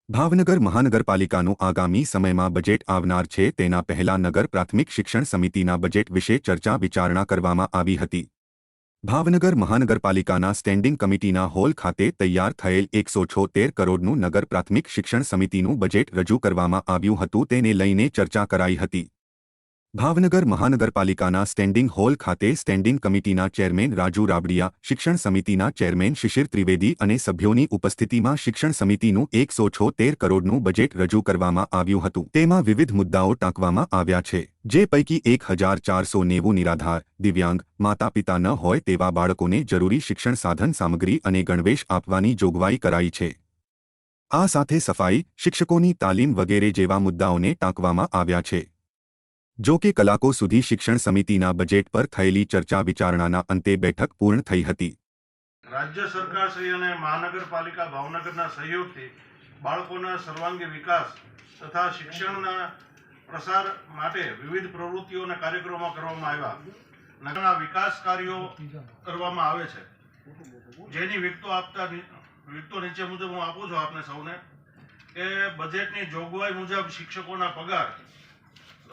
ભાવનગર મહાનગરપાલિકાનું આગામી સમયમાં બજેટ આવનાર છે તેના પહેલા નગર પ્રાથમિક શિક્ષણ સમિતિના બજેટ વિશે ચર્ચા વિચારણા કરવામાં આવી હતી। ભાવનગર મહાનગરપાલિકાના સ્ટેન્ડિંગ કમિટીના હોલ ખાતે તૈયાર થયેલ 176 કરોડનું નગર પ્રાથમિક શિક્ષણ સમિતિનું બજેટ રજૂ કરવામાં આવ્યું હતું તેને લઈને ચર્ચા કરાઈ હતી। ભાવનગર મહાનગરપાલિકાના સ્ટેન્ડિંગ હોલ ખાતે સ્ટેન્ડિંગ કમિટીના ચેરમેન રાજુ રાબડિયા, શિક્ષણ સમિતિના ચેરમેન શિશિર ત્રિવેદી અને સભ્યોની ઉપસ્થિતિમાં શિક્ષણ સમિતિનું 176 કરોડનું બજેટ રજૂ કરવામાં આવ્યું હતું। તેમાં વિવિધ મુદ્દાઓ ટાંકવામાં આવ્યા છે, જે પૈકી 1490 નિરાધાર, દિવ્યાંગ, માતા-પિતા ન હોય તેવા બાળકોને જરૂરી શિક્ષણ સાધન સામગ્રી અને ગણવેશ આપવાની જોગવાઈ કરાઈ છે। આ સાથે સફાઈ, શિક્ષકોની તાલીમ વગેરે જેવા મુદ્દાઓને ટાંકવામાં આવ્યા છે। જો કે કલાકો સુધી શિક્ષણ સમિતિના બજેટ પર થયેલી ચર્ચા વિચારણાના અંતે બેઠક પૂર્ણ થઈ હતી। રાજ્ય સરકાર શ્રી અને મહાનગરપાલિકા ભાવનગરના સહયોગથી બાળકોના સર્વાંગી વિકાસ તથા શિક્ષણના પ્રસાર માટે વિવિધ પ્રવૃત્તિઓ અને કાર્યક્રમો કરવામાં આવ્યા। નગરના વિકાસ કાર્યો કરવામાં આવે છે, જેની વિગતો નીચે મુજબ હું આપું છું આપને સૌને કે બજેટની જોગવાઈ મુજબ શિક્ષકોના પગાર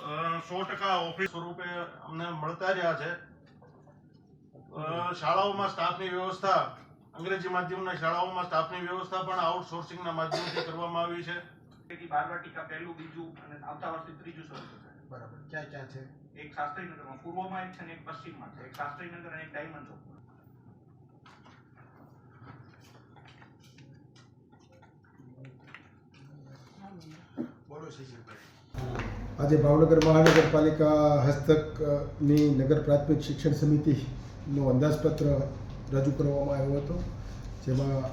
100% ઓફિસ સ્વરૂપે અમને મળતા રહ્યા છે। શાળાઓમાં સ્ટાફની વ્યવસ્થા, અંગ્રેજી માધ્યમના શાળાઓમાં સ્ટાફની વ્યવસ્થા પણ આઉટસોર્સિંગના માધ્યમથી કરવામાં આવી છે। 12 ટીકા પહેલું, બીજું અને આવતા વર્ષથી ત્રીજું શરૂ થશે। બરાબર, ક્યાં ક્યાં છે? એક શાસ્ત્રીનગરમાં, પૂર્વમાં એક છે અને એક પશ્ચિમમાં છે। એક શાસ્ત્રીનગર અને એક ડાયમંડ ચોકમાં। બોલો શિશિરભાઈ। આજે ભાવનગર મહાનગરપાલિકા હસ્તકની નગર પ્રાથમિક શિક્ષણ સમિતિનો અંદાજપત્ર રજૂ કરવામાં આવ્યો હતો, જેમાં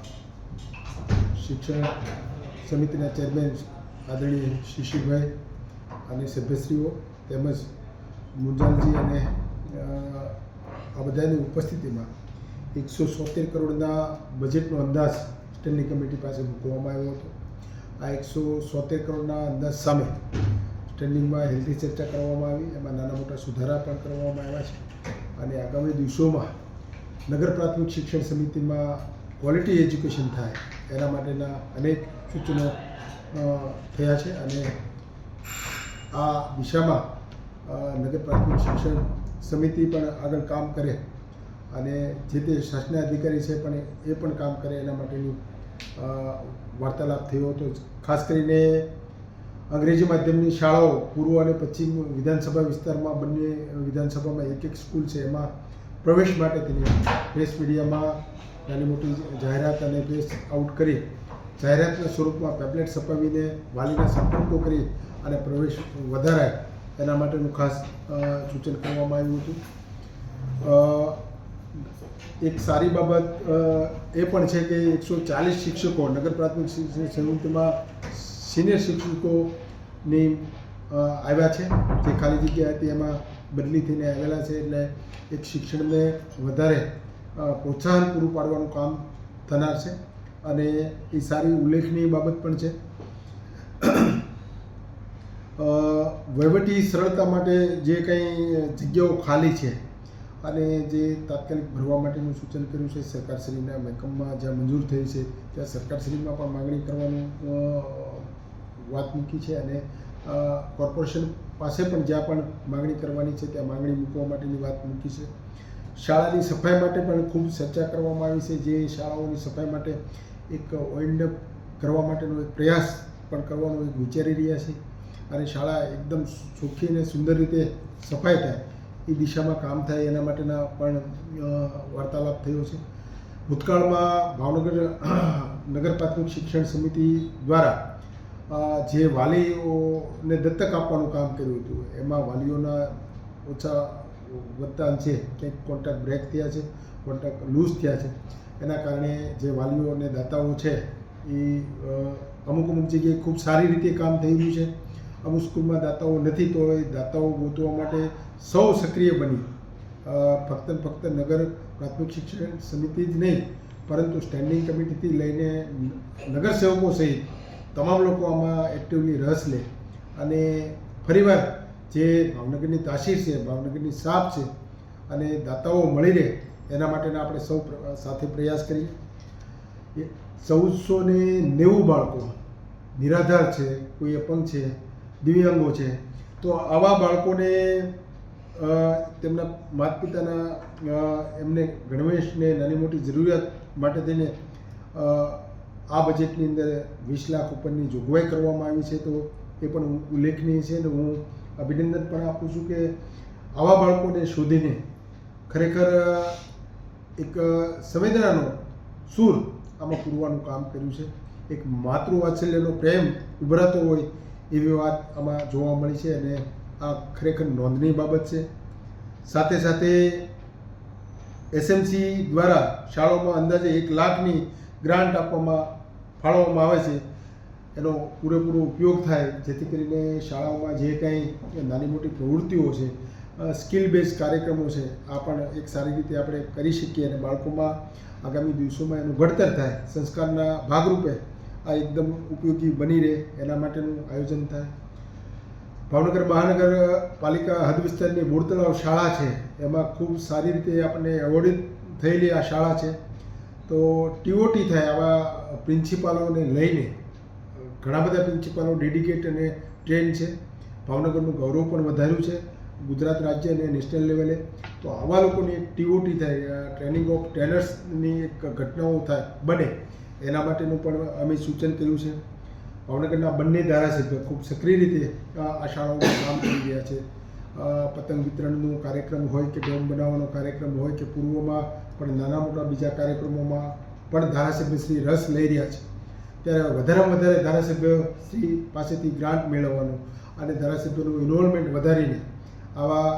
શિક્ષણ સમિતિના ચેરમેન આદરણીય શિશિરભાઈ અને સભ્યશ્રીઓ તેમજ મુંજાલજી અને આ બધાની ઉપસ્થિતિમાં 176 કરોડના બજેટનો અંદાજ સ્ટેન્ડિંગ કમિટી પાસે મૂકવામાં આવ્યો હતો। આ 176 કરોડના અંદાજ સામે સ્ટેન્ડિંગમાં હેલ્ધી ચર્ચા કરવામાં આવી, એમાં નાના મોટા સુધારા પણ કરવામાં આવ્યા છે અને આગામી દિવસોમાં નગર પ્રાથમિક શિક્ષણ સમિતિમાં ક્વોલિટી એજ્યુકેશન થાય એના માટેના અનેક સૂચનો થયા છે અને આ દિશામાં નગર પ્રાથમિક શિક્ષણ સમિતિ પણ આગળ કામ કરે અને જે તે શાસના અધિકારી છે પણ એ પણ કામ કરે એના માટેની વાર્તાલાપ થયો હતો। ખાસ કરીને અંગ્રેજી માધ્યમની શાળાઓ પૂર્વ અને પશ્ચિમ વિધાનસભા વિસ્તારમાં બંને વિધાનસભામાં એક સ્કૂલ છે, એમાં પ્રવેશ માટે તેની પ્રેસ મીડિયામાં નાની મોટી જાહેરાત અને પ્રેસ આઉટ કરી જાહેરાતના સ્વરૂપમાં પેમ્પલેટ છપાવીને વાલીના સંપર્કો કરી અને પ્રવેશ વધારાય એના માટેનું ખાસ સૂચન કરવામાં આવ્યું હતું। એક સારી બાબત એ પણ છે કે 140 શિક્ષકો નગર પ્રાથમિક શિક્ષણ સમિતિમાં સિનિયર શિક્ષકોની આવ્યા છે, જે ખાલી જગ્યા હતી એમાં બદલી થઈને આવેલા છે, એટલે એક શિક્ષણને વધારે પ્રોત્સાહન પૂરું પાડવાનું કામ થનાર છે અને એ સારી ઉલ્લેખનીય બાબત પણ છે। વહીવટી સરળતા માટે જે કંઈ જગ્યાઓ ખાલી છે અને જે તાત્કાલિક ભરવા માટેનું સૂચન કર્યું છે સરકારશ્રીના મહેકમમાં, જ્યાં મંજૂર થઈ છે ત્યાં સરકારશ્રીમાં પણ માગણી કરવાનું વાત મૂકી છે અને કોર્પોરેશન પાસે પણ જ્યાં પણ માગણી કરવાની છે ત્યાં માગણી મૂકવા માટેની વાત મૂકી છે। શાળાની સફાઈ માટે પણ ખૂબ ચર્ચા કરવામાં આવી છે, જે શાળાઓની સફાઈ માટે એક વાઇન્ડ અપ કરવા માટેનો એક પ્રયાસ પણ કરવાનો એક વિચારી રહ્યા છે અને શાળા એકદમ ચોખ્ખી અને સુંદર રીતે સફાઈ થાય એ દિશામાં કામ થાય એના માટેના પણ વાર્તાલાપ થયો છે। ભૂતકાળમાં ભાવનગર નગર પ્રાથમિક શિક્ષણ સમિતિ દ્વારા જે વાલીઓને દત્તક આપવાનું કામ કર્યું હતું, એમાં વાલીઓના ઓછા વધતા અંશે કંઈક કોન્ટ્રાક્ટ બ્રેક થયા છે, કોન્ટ્રાક્ટ લૂઝ થયા છે, એના કારણે જે વાલીઓ અને દાતાઓ છે એ અમુક જગ્યાએ ખૂબ સારી રીતે કામ થઈ રહ્યું છે। અમુક સ્કૂલમાં દાતાઓ નથી, તો એ દાતાઓ ગોતવા માટે સૌ સક્રિય બની ફક્ત નગર પ્રાથમિક શિક્ષણ સમિતિ જ નહીં પરંતુ સ્ટેન્ડિંગ કમિટીથી લઈને નગરસેવકો સહિત તમામ લોકો આમાં એક્ટિવલી રસ લે અને ફરીવાર જે ભાવનગરની તાસીર છે, ભાવનગરની છાપ છે અને દાતાઓ મળી રહે એના માટેના આપણે સૌ સાથે પ્રયાસ કરીએ। 1490 બાળકો નિરાધાર છે, કોઈ અપંગ છે, દિવ્યાંગો છે, તો આવા બાળકોને તેમના માતા પિતાના એમને ગણવેશને નાની મોટી જરૂરિયાત માટે થઈને આ બજેટની અંદર 20 લાખ ઉપરની જોગવાઈ કરવામાં આવી છે. તો એ પણ ઉલ્લેખનીય છે અને હું અભિનંદન પણ આપું છું કે આવા બાળકોને શોધીને ખરેખર એક સંવેદનાનો સૂર આમાં પૂરવાનું કામ કર્યું છે. એક માતૃવાત્સલ્યનો પ્રેમ ઉભરાતો હોય એવી વાત આમાં જોવા મળી છે અને આ ખરેખર નોંધનીય બાબત છે. સાથે સાથે એસએમસી દ્વારા શાળાઓમાં અંદાજે 1 લાખની ગ્રાન્ટ ફાળવવામાં આવે છે. એનો પૂરેપૂરો ઉપયોગ થાય જેથી કરીને શાળાઓમાં જે કંઈ નાની મોટી પ્રવૃત્તિઓ છે, સ્કિલ બેઝ કાર્યક્રમો છે, આ પણ એક સારી રીતે આપણે કરી શકીએ અને બાળકોમાં આગામી દિવસોમાં એનું ઘડતર થાય, સંસ્કારના ભાગરૂપે આ એકદમ ઉપયોગી બની રહે એના માટેનું આયોજન થાય. ભાવનગર મહાનગરપાલિકા હદ વિસ્તારની બોર તળાવ શાળા છે, એમાં ખૂબ સારી રીતે આપણને એવોર્ડિડ થયેલી આ શાળા છે. તો ટીઓટી થાય આવા પ્રિન્સિપાલોને લઈને ઘણા બધા પ્રિન્સિપાલો ડેડિકેટ અને ટ્રેન છે. ભાવનગરનું ગૌરવ પણ વધાર્યું છે ગુજરાત રાજ્ય અને નેશનલ લેવલે. તો આવા લોકોની એક ટીઓટી થાય, ટ્રેનિંગ ઓફ ટ્રેનર્સની એક ઘટનાઓ થાય બને એના માટેનું પણ અમે સૂચન કર્યું છે. ભાવનગરના બંને ધારાસભ્ય ખૂબ સક્રિય રીતે આ શાળાઓમાં કામ કરી રહ્યા છે. પતંગ વિતરણનો કાર્યક્રમ હોય કે ડોમ બનાવવાનો કાર્યક્રમ હોય કે પૂર્વમાં પણ નાના મોટા બીજા કાર્યક્રમોમાં પણ ધારાસભ્યશ્રી રસ લઈ રહ્યા છે. ત્યારે વધારેમાં વધારે ધારાસભ્યશ્રી પાસેથી ગ્રાન્ટ મેળવવાનું અને ધારાસભ્યનું ઇન્વોલ્વમેન્ટ વધારીને આવા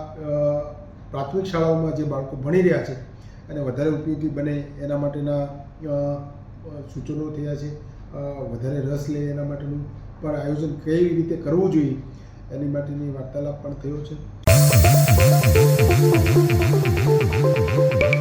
પ્રાથમિક શાળાઓમાં જે બાળકો ભણી રહ્યા છે અને વધારે ઉપયોગી બને એના માટેના સૂચનો થયા છે. વધારે રસ લે એના માટેનું પણ આયોજન કઈ રીતે કરવું જોઈએ એની માટેની વાર્તાલાપ પણ થયો છે.